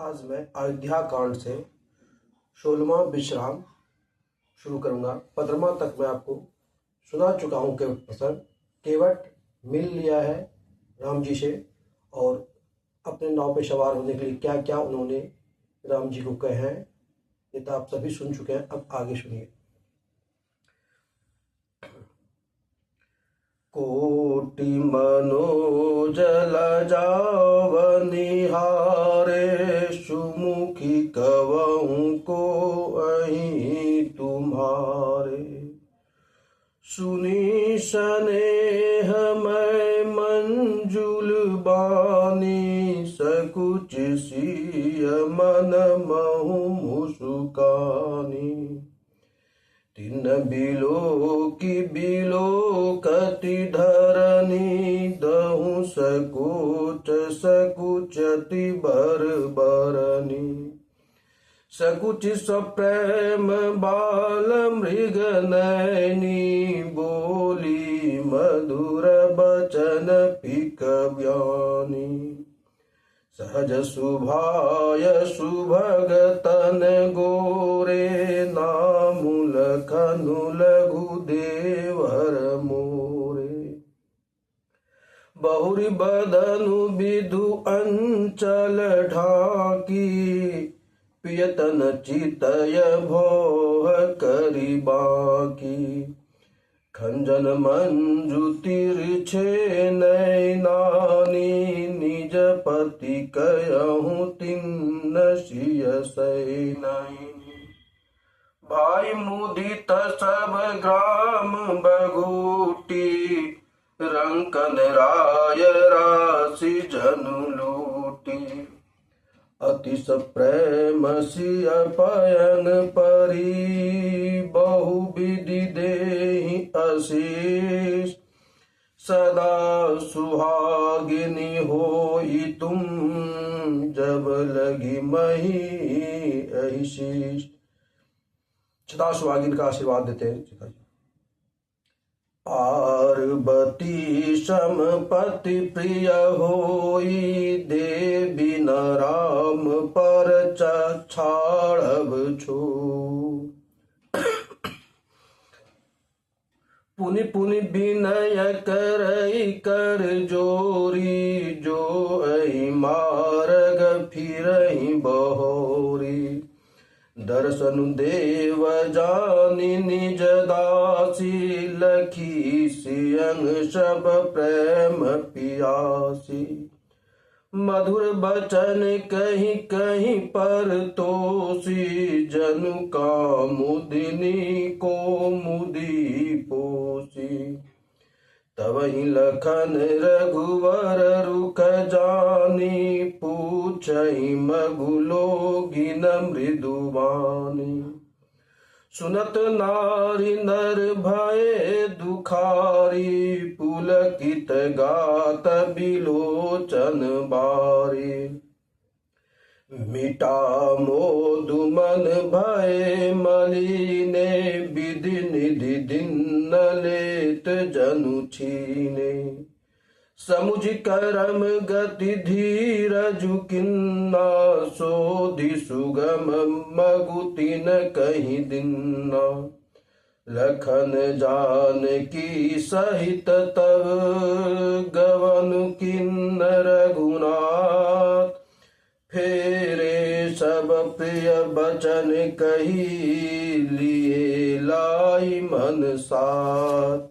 आज मैं अयोध्या कांड से 16वां विश्राम शुरू करूंगा। 15वां तक मैं आपको सुना चुका हूं। केवट प्रसंग केवट मिल लिया है राम जी से और अपने नाव पे सवार होने के लिए क्या क्या उन्होंने राम जी को कहे हैं, ये तो आप सभी सुन चुके हैं। अब आगे सुनिए। कोटि मनोजल जावनिहारे, सुमुखी कवहूँ को अहीं तुम्हारे। सुनी स्नेह मैं मंजुल बानी, सकुच सिय मन महु मुस्कानी। तिन बिलो की बिलो कति धरनी, दहु सकुच सकुचति बर बरनी। सकुच सप्रेम बाल मृग नैनी, बोली मधुर बचन पिक व्यानी। सहज सुभाय सुभगतन गोरे, नामु लखनु लघु देवर मोरे। बहुरी बदनु विधु अंचल ढाकी, पियतन चितय भोह करी बाकी। खंजन मंजु तिरछे नैनानी, निज पति कहूँ तिन्न सिय सैनानी। भाई मुदित सब ग्राम बगूटी, रंकन राय राशि जनु लूटी। अतिश प्रेम सिय पयन परी, बहु विधि देहि आशीष। सदा सुहागिनी होई तुम, जब लगी मही अहिशीष। सदा सुहागिन का आशीर्वाद देते हैं। पार्वती समपति प्रिय होई, देवी न राम पर छाड़ब छो। पुनि पुनि विनय करई कर जोरी, जो अहि मार्ग फिरहि बहोरी। दर्शन देव जानि निज दासी, लखी सियंग सब प्रेम पियासी। मधुर बचन कहीं कहीं पर तोसी, जनु कामुदिनी को मुदी पोसी। तवहि लखन रघुवर रुख जानी, पूछहि मगुलोगिन मृदुवानी। सुनत नारी नर भये दुखारी, पुलकित गात बिलोचन बारी। मिटा मोदु मन भय मलिने, विधि निधि दिन लेत जनु छीने। समुझ करम गति धीरजु किन्ना, सोधि सुगम मगुतिन कहीं दिन्ना। लखन जानकी सहित तब, गवनु किन्नर रघुनाथ। फेरे सब प्रिय बचन कही, लिए लाई मन साथ।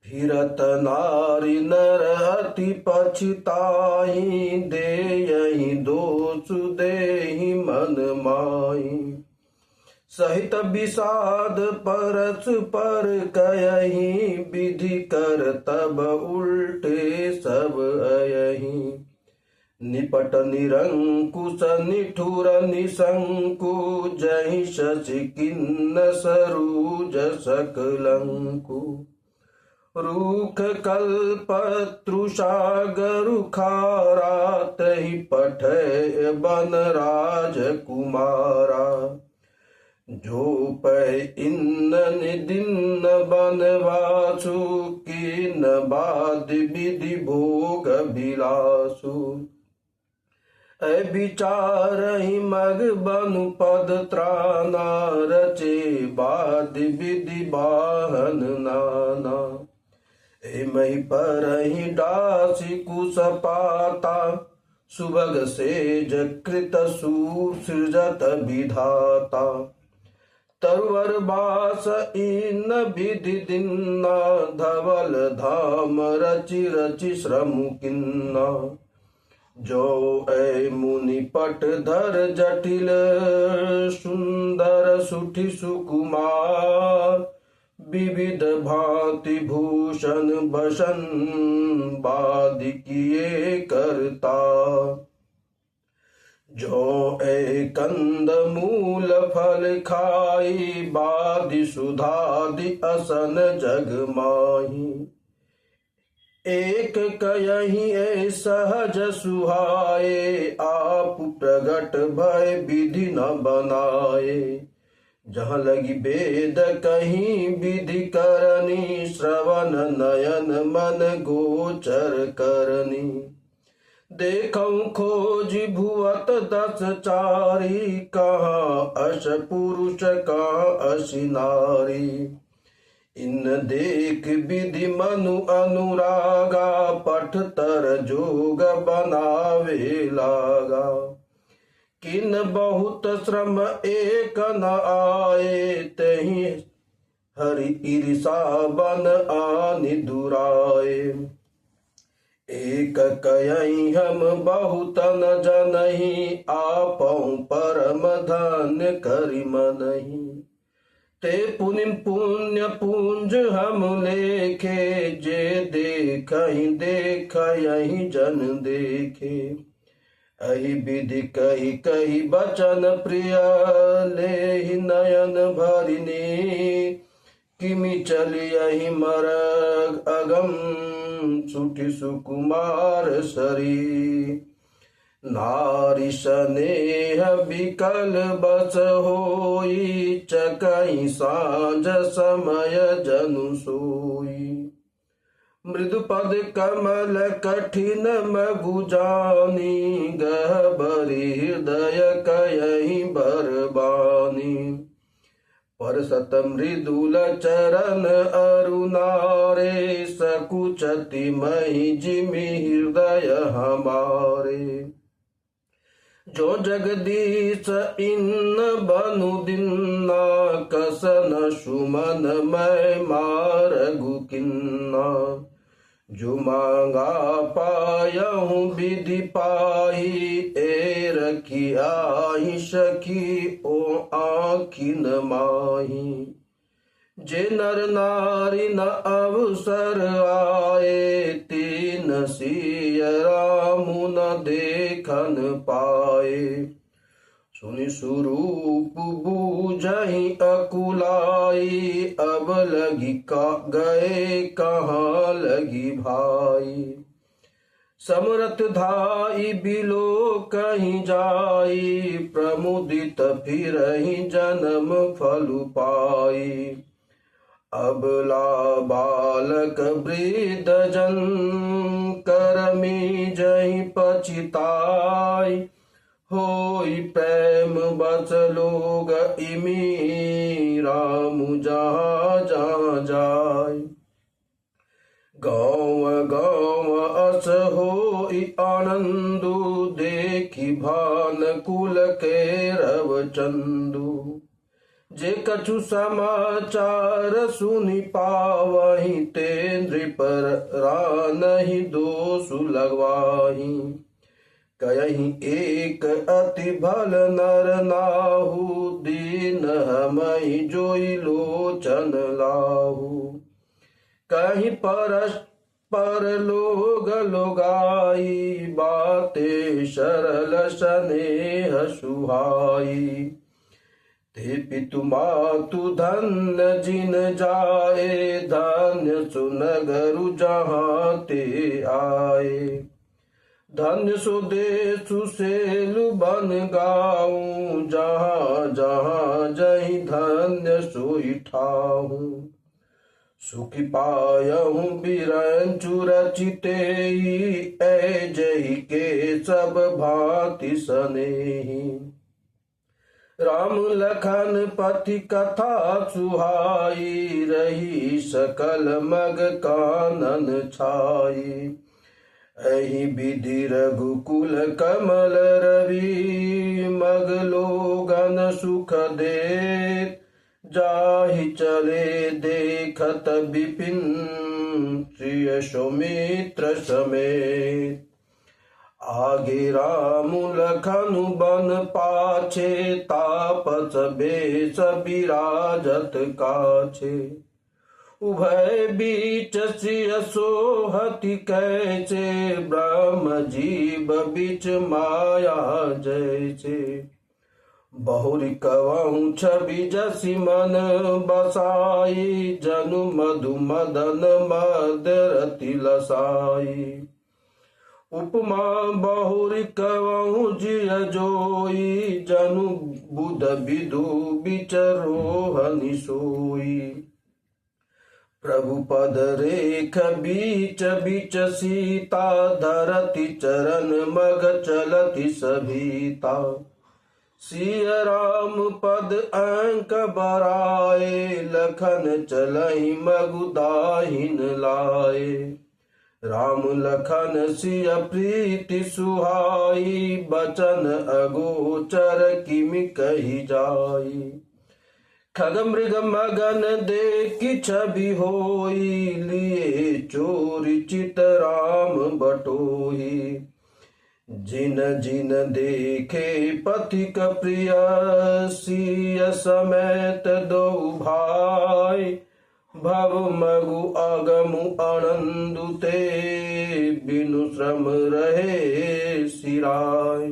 फिरत नारी नर अति पछताई, देयहि दोष देहि मन माई। सहित विषाद परस पर कयहि, विधि कर तब उल्टे सब अयहि। निपट निरंकुश निठुर निशंकु, जहि शशि किन्न सरूज सकलंकु। रूख कल्पतृषा गरुखारा, तहि पठय बन राज कुमारा। जो पै इन्न दिन बनवासु, कीन बाद विधि भोग बिलासु। ऐ विचारहि मग बनु पद त्राना, रचे बाद विधि बाहन नाना। ए मही परहि डासी कुश पाता, सुभग सेज कृत सुसृजत विधाता। तरुवर बास इन विधि दिन्ना, धवल धाम रचि रचि श्रम किन्ना। जो ऐ मुनि पट धर जटिल, सुंदर सुठि सुकुमार। विविध भांति भूषण भसन, बादि किए करता। जो ऐ कंद मूल फल खाई, बादि सुधादि असन जग माही। एक कयहि ऐ सहज सुहाए, आप प्रगट भय विधि न बनाए। जहाँ लगी वेद कहीं विधि करनी, श्रवण नयन मन गोचर करनी। देखऊं खोज भुवत दस चारी, कहाँ अश पुरुष कहाँ असी नारी। इन देख विधि मनु अनुरागा, पठ तर जोग बनावे लागा। किन बहुत श्रम एक न आए, तहि हरि ईर्षा बन आनि दुराए। एक कयहि हम बहुत न जनहि, आपहुँ परम धन्य करि मनहि। ते पुनि पुण्य पुंज हम लेखे, जे देखहि देखहि जन देखे। अहि विधि कही कही बचन प्रिय, लेहि नयन भरिनी। किमि चलियहि मरग अगम, सुठि सुकुमार सरी। नारी स्नेह विकल बस होई, चकहि सांझ समय जनु सोई। मृदु पद कमल कठिन मगु जानी, गहबरी हृदय कयहि बरबानी। परसत मृदुल चरण अरुणारे, सकुचति महि जिमि हृदय हमारे। जो जगदीश इन बनु दिन्ना, कसन सुमन मैं मारगु किन्ना। जो मांगा पायहूँ विधि पाही, ए रखी आही सखी ओ आँखिन माही। जे नर नारी न अवसर आए, तीन सिय राम न देखन पाए। सुनि सुरूप बूझहि अकुलाई, अब लगी का गए कहाँ लगी भाई। समरथ धाई बिलो कहीं जाई, प्रमुदित फिरहि जन्म फल पाई। अबला बालक वृद्ध जन, करमी जहि पछिताई। होई प्रेम बस लोग इमी, राम जहाँ जहाँ जाय। गाँव गाँव अस होई आनंदु, देखी भान कुल के रव चंदु। जे कछु समाचार सुनि पावहि, ते नृप रानहि दोषु लगवाहि। कयहि एक अति भल नर नाहु, दीन हमहि जोई लोचन लाहु। कहीं परस्पर लोग लोगाई, बाते सरल स्नेह सुहाई। ते पितु मातु धन्य जिन जाए, धन्य सुनगरु जहाँ ते आए। धन्य सो देशु सेलु बन गाऊं, जहाँ जहाँ जहि धन्य सोई ठाऊं। सुखी पायहु बिरंचु रचिते जय के सब भांति सनेही। राम लखन पति कथा सुहाई रही सकल मग कानन छाई। अहि विधि रघुकुल कमल रवि मग लोगन सुख देत। जाहि चले देखत विपिन श्री सौमित्र समेत। आगे राम लखन बन पाछे तापस बेश विराजत काछे। उभय बीच सिय सोहति कैसे ब्रह्म जीव बीच माया जैसे। बहुरी कवहु छवि जसि मन बसाई जनु मधु मदन मदरति लसाई। उपमा बहुरी कवहु जिय जोई जनु बुध विदु बिचरोहनि सोई। प्रभु पद रेख बीच बीच सीता धरती चरण मग चलती सभीता। सिय राम पद अंक बराए लखन चलहि मगु दाहिन लाए। राम लखन सिय प्रीति सुहाई बचन अगोचर किमि कही जाई। खग मृग मगन देखि छवि होई लिए चोरी चित राम बटोही। जिन जिन देखे पथिक प्रिय सिय समेत दो भाई। भव मगु अगमु आनंदुते बिनु श्रम रहे सिराय।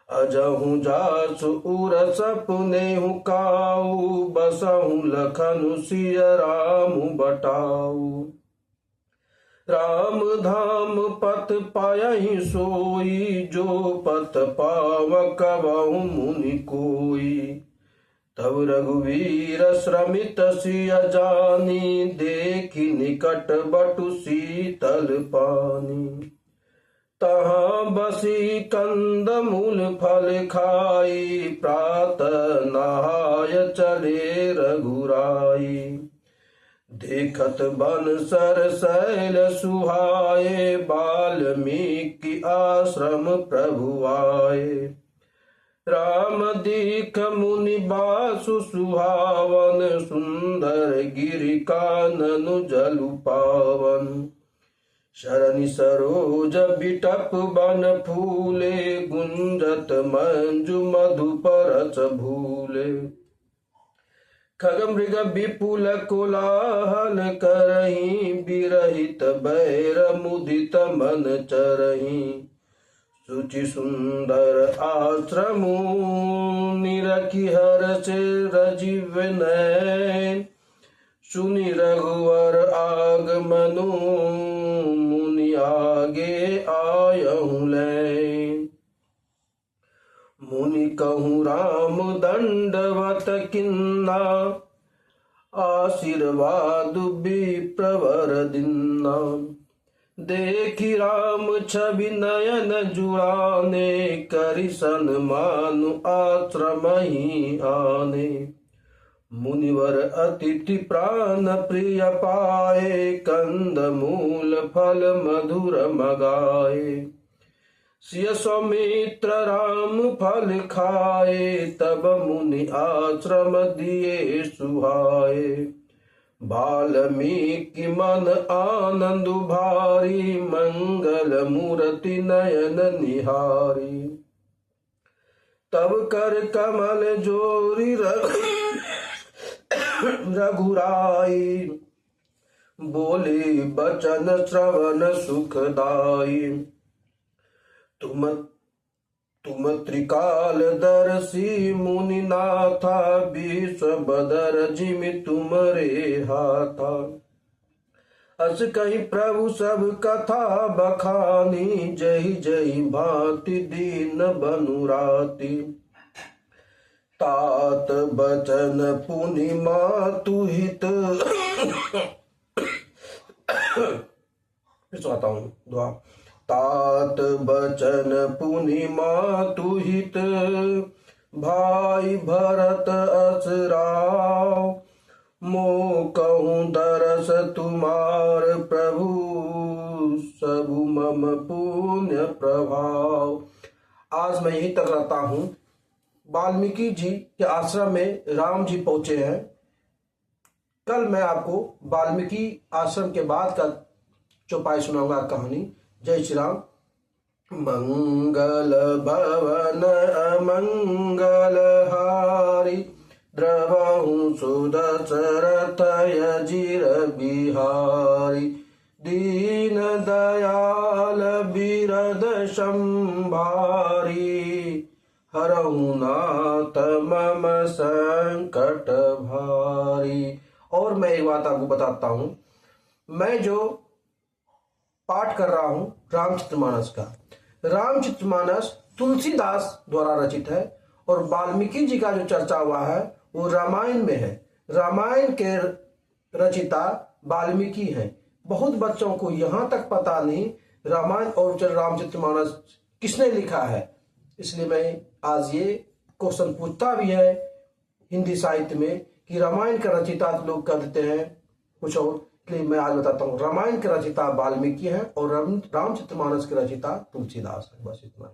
अजहु जासु उर सपनेहु काऊ बसहु लखनु सिय रामु बटाऊ। राम धाम पथ पायहि सोई जो पथ पाव कवहु मुनि कोई। तब रघुवीर श्रमित सिय जानी देखी निकट बटु शीतल पानी। तहाँ बसी कंद मूल फल खाई प्रातः नहाय चले रघुराई। देखत बन सर शैल सुहाए वाल्मीकि आश्रम प्रभु आए। राम दीख मुनि बासु सुहावन सुंदर गिरि काननु जलु पावन। शरणि सरोज बिटप बन फूले गुंजत मंजु मधु परस भूले। खग मृग विपुल कोलाहल करही विरहित बैर मुदित मन चरही। सुचि सुंदर आश्रमु निरखि हर्ष रजीव नैन। सुनि रघुवर आगमनु मुनि आगे आयहु लैन। मुनि कहूँ राम दंडवत किन्ना आशीर्वाद विप्रवर दिन्ना। देखी राम छवि नयन जुड़ाने करि सन्मानु आश्रम ही आने। मुनिवर अतिथि प्राण प्रिय पाए कंद मूल फल मधुर मगाए। सिय सौमित्र राम फल खाए तब मुनि आश्रम दिए सुहाए। वाल्मीकि मन आनंद भारी मंगल मूर्ति नयन निहारी। तब कर कमल जोरी रघुराई। बोले बचन श्रवण सुखदाई। तुम त्रिकाल दर्शी मुनि नाथा विश्व बदर जिमि तुमरे हाथा। अस कही प्रभु सब कथा बखानी जय जय भांति दीन बनुराती। तात बचन पुनि मातु हित फिर सुनाता हूँ दुआ। तात बचन पुनि मातु हित, भाई भरत असराव, मो कहूँ दरस तुम्हार प्रभु, सबु मम पुण्य प्रभाव। आज मैं यहीं तक रहता हूँ। वाल्मीकि जी के आश्रम में राम जी पहुंचे हैं। कल मैं आपको वाल्मीकि आश्रम के बाद का चौपाई सुनाऊंगा कहानी। जय श्री राम। मंगल भवन अमंगल हारी, द्रवहु सुदशरथ अजिर बिहारी, दीन दयाल बिरद संभारी, हरहु नाथ मम संकट भारी। और मैं एक बात आपको बताता हूं, मैं जो पाठ कर रहा हूं रामचरितमानस का, रामचरितमानस तुलसीदास द्वारा रचित है और वाल्मीकि जी का जो चर्चा हुआ है वो रामायण में है। रामायण के रचिता वाल्मीकि हैं। बहुत बच्चों को यहां तक पता नहीं रामायण और रामचरितमानस किसने लिखा है। इसलिए मैं आज ये क्वेश्चन पूछता भी है हिंदी साहित्य में कि रामायण का रचिता लोग कह देते हैं कुछ और, इसलिए मैं आज बताता हूँ रामायण के रचिता वाल्मीकि हैं और रामचरितमानस के रचिता तुलसीदास है। बस इतना।